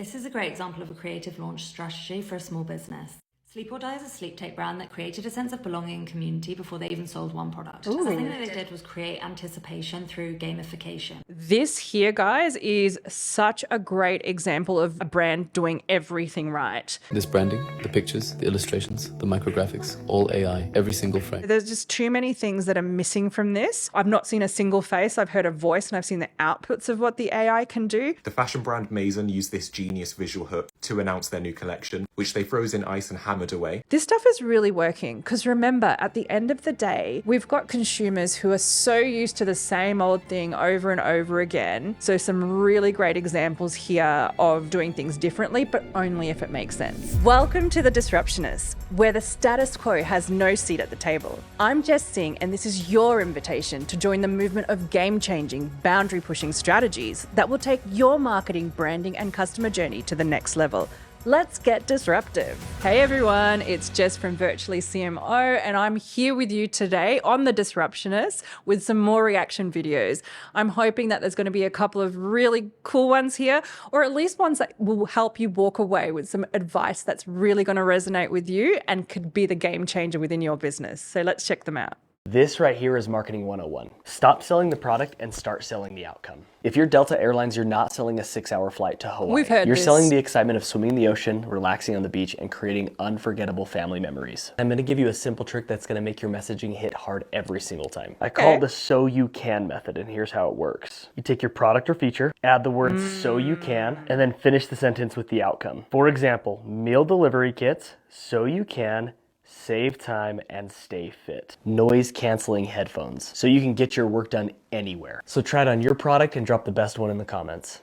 This is a great example of a creative launch strategy for a small business. Sleep or Die is a sleep tape brand that created a sense of belonging and community before they even sold one product. The thing that they did was create anticipation through gamification. This here, guys, is such a great example of a brand doing everything right. This branding, the pictures, the illustrations, the micrographics, all AI, every single frame. There's just too many things that are missing from this. I've not seen a single face. I've heard a voice and I've seen the outputs of what the AI can do. The fashion brand Maison used this genius visual hook to announce their new collection, which they froze in ice and hammered away. This stuff is really working because remember, at the end of the day, we've got consumers who are so used to the same old thing over and over again. So some really great examples here of doing things differently, but only if it makes sense. Welcome to the Disruptionist, where the status quo has no seat at the table. I'm Jess Singh, and this is your invitation to join the movement of game-changing, boundary-pushing strategies that will take your marketing, branding, and customer journey to the next level. Let's get disruptive. Hey everyone, it's Jess from Virtually CMO, and I'm here with you today on The Disruptionist with some more reaction videos. I'm hoping that there's going to be a couple of really cool ones here, or at least ones that will help you walk away with some advice that's really going to resonate with you and could be the game changer within your business. So let's check them out. This right here is Marketing 101. Stop selling the product and start selling the outcome. If you're Delta Airlines, you're not selling a 6-hour flight to Hawaii. We've heard You're this. selling the excitement of swimming in the ocean, relaxing on the beach, and creating unforgettable family memories. I'm gonna give you a simple trick that's gonna make your messaging hit hard every single time. I call it the so you can method, and here's how it works. You take your product or feature, add the words so you can, and then finish the sentence with the outcome. For example, meal delivery kits, so you can, save time, and stay fit. Noise canceling headphones, so you can get your work done anywhere. So try it on your product and drop the best one in the comments.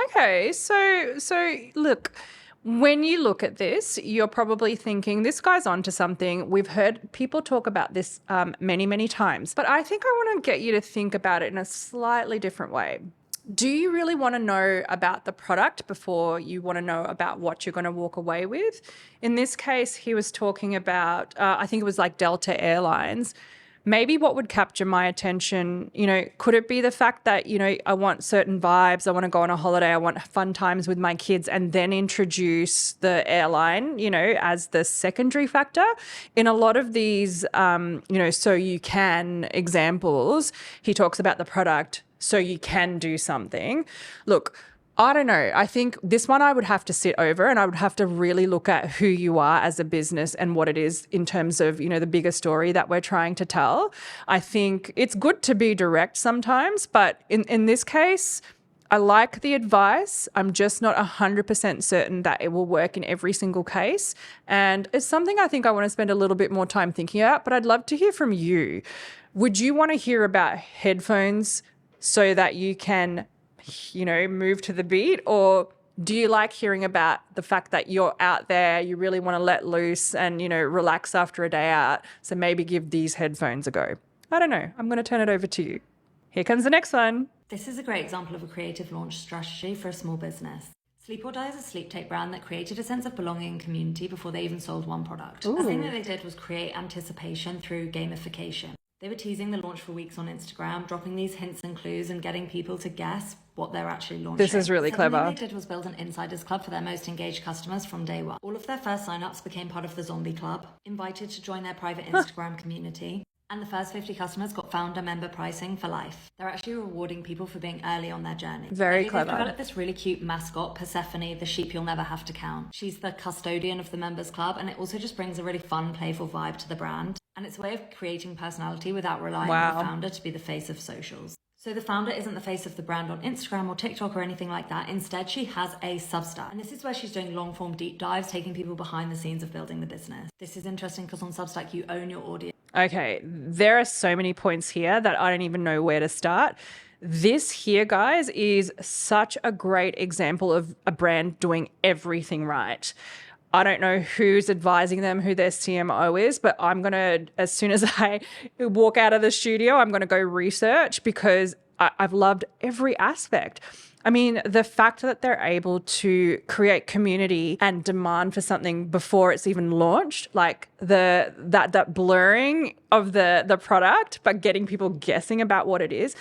Okay, so look, when you look at this, you're probably thinking this guy's onto something. We've heard people talk about this many times, but I think I want to get you to think about it in a slightly different way. Do you really want to know about the product before you want to know about what you're going to walk away with? In this case, he was talking about, I think it was like Delta Airlines. Maybe what would capture my attention, could it be the fact that, I want certain vibes, I want to go on a holiday, I want fun times with my kids, and then introduce the airline, as the secondary factor? In a lot of these, so you can examples, he talks about the product, so you can do something. Look, I don't know. I think this one I would have to sit over and I would have to really look at who you are as a business and what it is in terms of, the bigger story that we're trying to tell. I think it's good to be direct sometimes, but in this case, I like the advice. I'm just not 100% certain that it will work in every single case. And it's something I think I want to spend a little bit more time thinking about, but I'd love to hear from you. Would you want to hear about headphones so that you can, move to the beat? Or do you like hearing about the fact that you're out there, you really want to let loose and, relax after a day out? So maybe give these headphones a go. I don't know. I'm going to turn it over to you. Here comes the next one. This is a great example of a creative launch strategy for a small business. Sleep or Die is a sleep tape brand that created a sense of belonging and community before they even sold one product. The thing that they did was create anticipation through gamification. They were teasing the launch for weeks on Instagram, dropping these hints and clues and getting people to guess what they're actually launching. This is really clever. What they did was build an insiders club for their most engaged customers from day one. All of their first signups became part of the Zombie Club, invited to join their private Instagram community, and the first 50 customers got founder member pricing for life. They're actually rewarding people for being early on their journey. Very clever. They've developed this really cute mascot, Persephone, the sheep you'll never have to count. She's the custodian of the members club, and it also just brings a really fun, playful vibe to the brand. And it's a way of creating personality without relying on the founder to be the face of socials. So the founder isn't the face of the brand on Instagram or TikTok or anything like that. Instead, she has a Substack. And this is where she's doing long-form deep dives, taking people behind the scenes of building the business. This is interesting because on Substack, you own your audience. Okay, there are so many points here that I don't even know where to start. This here, guys, is such a great example of a brand doing everything right. I don't know who's advising them, who their CMO is, but I'm going to, as soon as I walk out of the studio, I'm going to go research because I've loved every aspect. I mean, the fact that they're able to create community and demand for something before it's even launched, like that blurring of the product, but getting people guessing about what it is.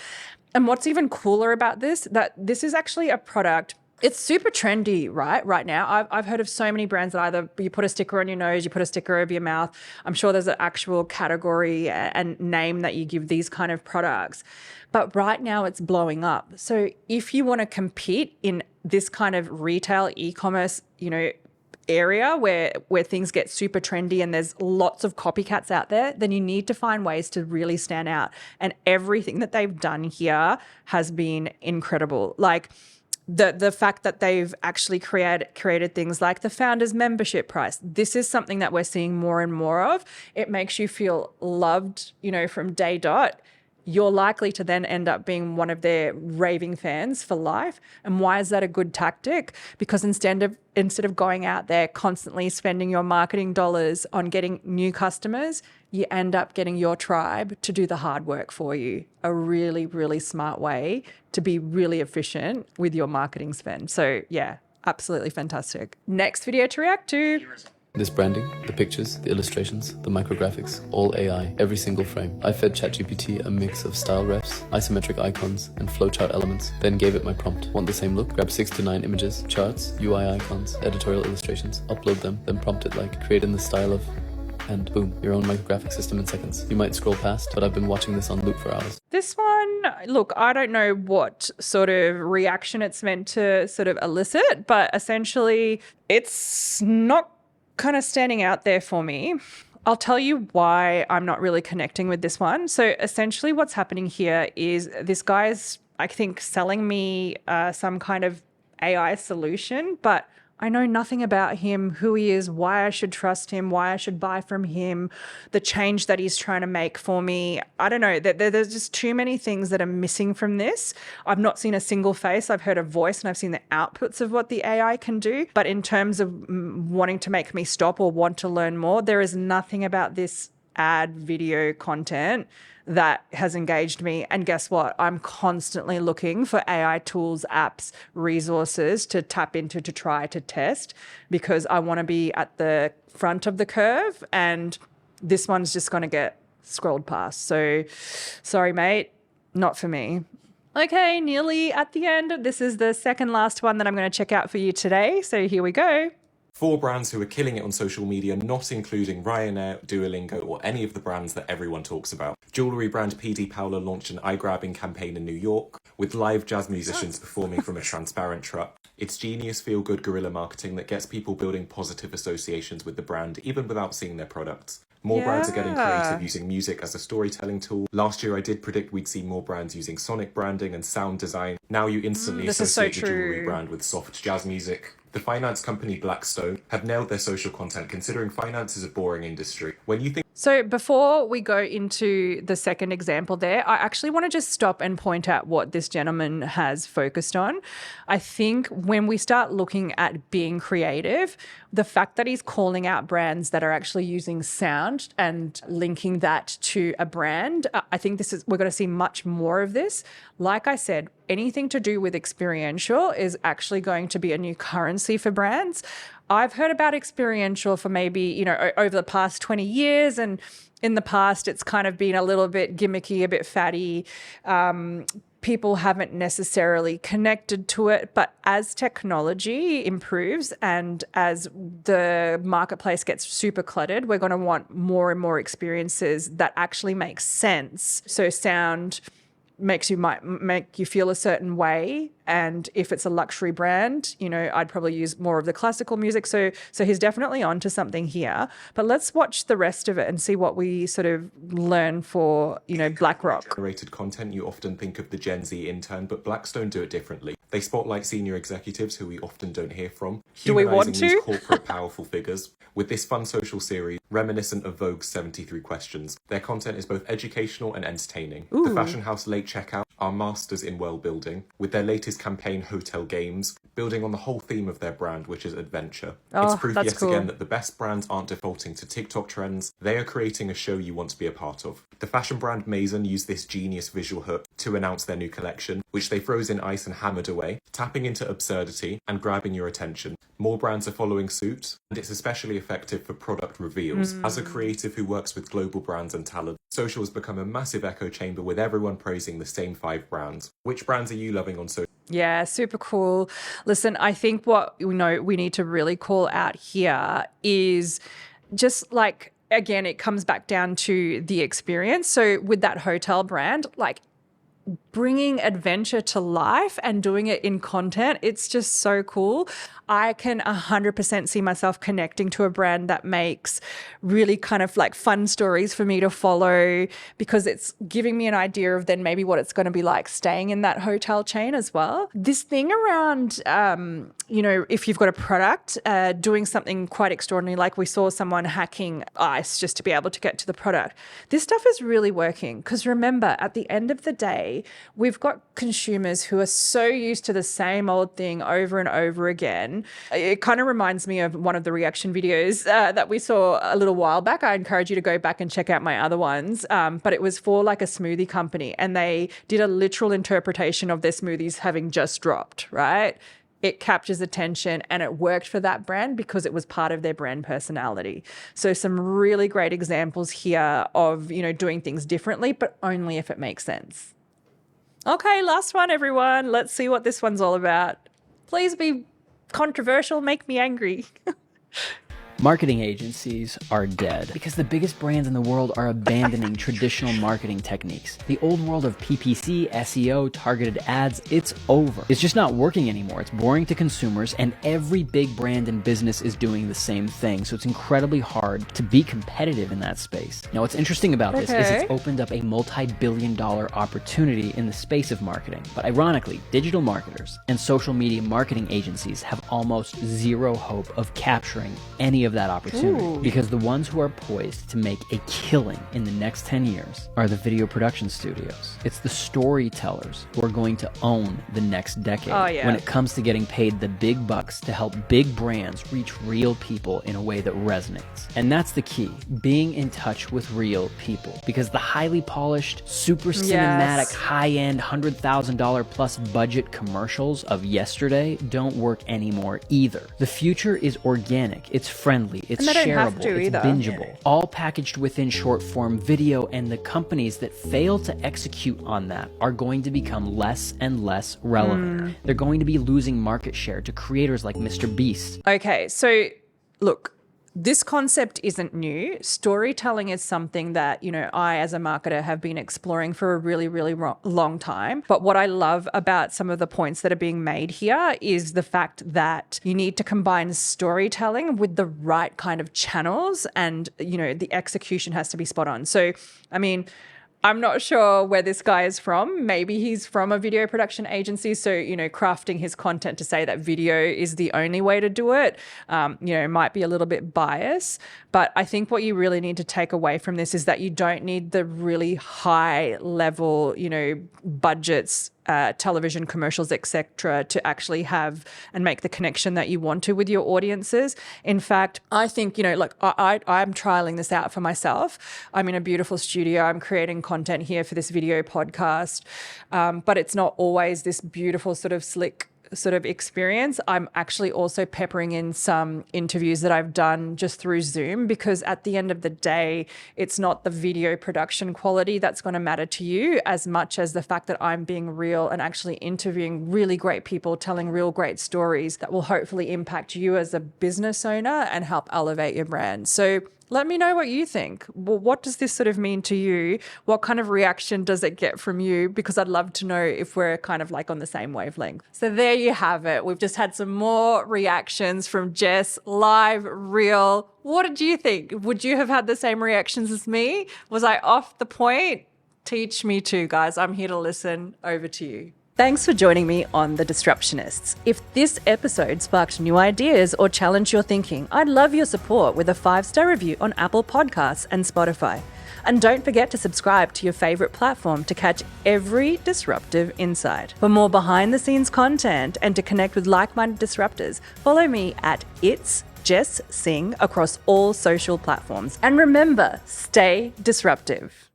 And what's even cooler about this, that this is actually a product It's super trendy, right now. I've heard of so many brands that either you put a sticker on your nose, you put a sticker over your mouth. I'm sure there's an actual category and name that you give these kind of products. But right now it's blowing up. So if you want to compete in this kind of retail e-commerce, area where things get super trendy and there's lots of copycats out there, then you need to find ways to really stand out. And everything that they've done here has been incredible. Like the fact that they've actually created things like the founders membership price. This is something that we're seeing more and more of. It makes you feel loved, from day dot. You're likely to then end up being one of their raving fans for life. And why is that a good tactic? Because instead of going out there constantly spending your marketing dollars on getting new customers, you end up getting your tribe to do the hard work for you. A really, really smart way to be really efficient with your marketing spend. So yeah, absolutely fantastic. Next video to react to. This branding, the pictures, the illustrations, the micrographics, all AI, every single frame. I fed ChatGPT a mix of style refs, isometric icons, and flowchart elements, then gave it my prompt. Want the same look? Grab 6 to 9 images, charts, UI icons, editorial illustrations, upload them, then prompt it like, create in the style of, and boom, your own micrographic system in seconds. You might scroll past, but I've been watching this on loop for hours. This one, look, I don't know what sort of reaction it's meant to sort of elicit, but essentially it's not kind of standing out there for me. I'll tell you why I'm not really connecting with this one. So essentially what's happening here is this guy's, I think, selling me some kind of AI solution, but I know nothing about him, who he is, why I should trust him, why I should buy from him, the change that he's trying to make for me. I don't know. There's just too many things that are missing from this. I've not seen a single face. I've heard a voice and I've seen the outputs of what the AI can do. But in terms of wanting to make me stop or want to learn more, there is nothing about this ad video content that has engaged me. And guess what? I'm constantly looking for AI tools, apps, resources to tap into, to try to test, because I want to be at the front of the curve, and this one's just going to get scrolled past. So sorry, mate, not for me. Okay, nearly at the end. This is the second last one that I'm going to check out for you today. So here we go. 4 brands who are killing it on social media, not including Ryanair, Duolingo, or any of the brands that everyone talks about. Jewellery brand PD Paola launched an eye-grabbing campaign in New York, with live jazz musicians performing from a transparent truck. It's genius feel-good guerrilla marketing that gets people building positive associations with the brand, even without seeing their products. More brands are getting creative using music as a storytelling tool. Last year I did predict we'd see more brands using sonic branding and sound design. Now you instantly associate the jewellery brand with soft jazz music. The finance company Blackstone have nailed their social content, considering finance is a boring industry. When you think So before we go into the second example there, I actually want to just stop and point out what this gentleman has focused on. I think when we start looking at being creative, the fact that he's calling out brands that are actually using sound and linking that to a brand, I think we're going to see much more of this. Like I said, anything to do with experiential is actually going to be a new currency for brands. I've heard about experiential for maybe, over the past 20 years. And in the past, it's kind of been a little bit gimmicky, a bit fatty. People haven't necessarily connected to it. But as technology improves and as the marketplace gets super cluttered, we're going to want more and more experiences that actually make sense. So sound might make you feel a certain way, and if it's a luxury brand, I'd probably use more of the classical music. So he's definitely onto something here. But let's watch the rest of it and see what we sort of learn for BlackRock. generated content, you often think of the Gen Z intern, but Blackstone do it differently. They spotlight senior executives who we often don't hear from, Do we want humanising to? these corporate powerful figures. With this fun social series, reminiscent of Vogue's 73 Questions, their content is both educational and entertaining. Ooh. The fashion house Late Checkout are masters in world building, with their latest campaign Hotel Games, building on the whole theme of their brand, which is adventure. It's proof that's yet cool. again that the best brands aren't defaulting to TikTok trends, they are creating a show you want to be a part of. The fashion brand Maison used this genius visual hook to announce their new collection, which they froze in ice and hammered away, tapping into absurdity and grabbing your attention. More brands are following suit, and it's especially effective for product reveals. As a creative who works with global brands and talent, social has become a massive echo chamber with everyone praising the same 5 brands. Which brands are you loving on social? Yeah, super cool. Listen, I think what we need to really call out here is just like, again, it comes back down to the experience. So with that hotel brand, like bringing adventure to life and doing it in content, it's just so cool. I can 100% see myself connecting to a brand that makes really kind of like fun stories for me to follow, because it's giving me an idea of then maybe what it's going to be like staying in that hotel chain as well. This thing around, if you've got a product, doing something quite extraordinary, like we saw someone hacking ice just to be able to get to the product. This stuff is really working, because remember, at the end of the day, we've got consumers who are so used to the same old thing over and over again. It kind of reminds me of one of the reaction videos that we saw a little while back. I encourage you to go back and check out my other ones. But it was for like a smoothie company, and they did a literal interpretation of their smoothies having just dropped, right? It captures attention, and it worked for that brand because it was part of their brand personality. So some really great examples here of, doing things differently, but only if it makes sense. Okay, last one, everyone. Let's see what this one's all about. Please be controversial, make me angry. Marketing agencies are dead because the biggest brands in the world are abandoning traditional marketing techniques. The old world of PPC, SEO, targeted ads, it's over. It's just not working anymore. It's boring to consumers, and every big brand and business is doing the same thing. So it's incredibly hard to be competitive in that space. Now, what's interesting about this is it's opened up a multi-billion-dollar opportunity in the space of marketing. But ironically, digital marketers and social media marketing agencies have almost zero hope of capturing any of that opportunity, because the ones who are poised to make a killing in the next 10 years are the video production studios. It's the storytellers who are going to own the next decade when it comes to getting paid the big bucks to help big brands reach real people in a way that resonates. And that's the key, being in touch with real people, because the highly polished, super cinematic, high-end, $100,000 plus budget commercials of yesterday don't work anymore either. The future is organic, it's friendly, it's shareable, it's bingeable, all packaged within short form video, and the companies that fail to execute on that are going to become less and less relevant. They're going to be losing market share to creators like Mr. Beast. Okay, so look, this concept isn't new. Storytelling is something that, I as a marketer have been exploring for a really, really long time. But what I love about some of the points that are being made here is the fact that you need to combine storytelling with the right kind of channels, and, the execution has to be spot on. So, I'm not sure where this guy is from. Maybe he's from a video production agency. So, crafting his content to say that video is the only way to do it, might be a little bit biased. But I think what you really need to take away from this is that you don't need the really high level, budgets, television commercials, etc., to actually have and make the connection that you want to with your audiences. In fact, I think, I'm trialing this out for myself. I'm in a beautiful studio. I'm creating content here for this video podcast, but it's not always this beautiful sort of slick sort of experience. I'm actually also peppering in some interviews that I've done just through Zoom, because at the end of the day, it's not the video production quality that's going to matter to you as much as the fact that I'm being real and actually interviewing really great people, telling real great stories that will hopefully impact you as a business owner and help elevate your brand. So let me know what you think. Well, what does this sort of mean to you? What kind of reaction does it get from you? Because I'd love to know if we're kind of like on the same wavelength. So there you have it. We've just had some more reactions from Jess, live, real. What did you think? Would you have had the same reactions as me? Was I off the point? Teach me too, guys. I'm here to listen. Over to you. Thanks for joining me on The Disruptionists. If this episode sparked new ideas or challenged your thinking, I'd love your support with a 5-star review on Apple Podcasts and Spotify. And don't forget to subscribe to your favorite platform to catch every disruptive insight. For more behind-the-scenes content and to connect with like-minded disruptors, follow me at It's Jess Singh across all social platforms. And remember, stay disruptive.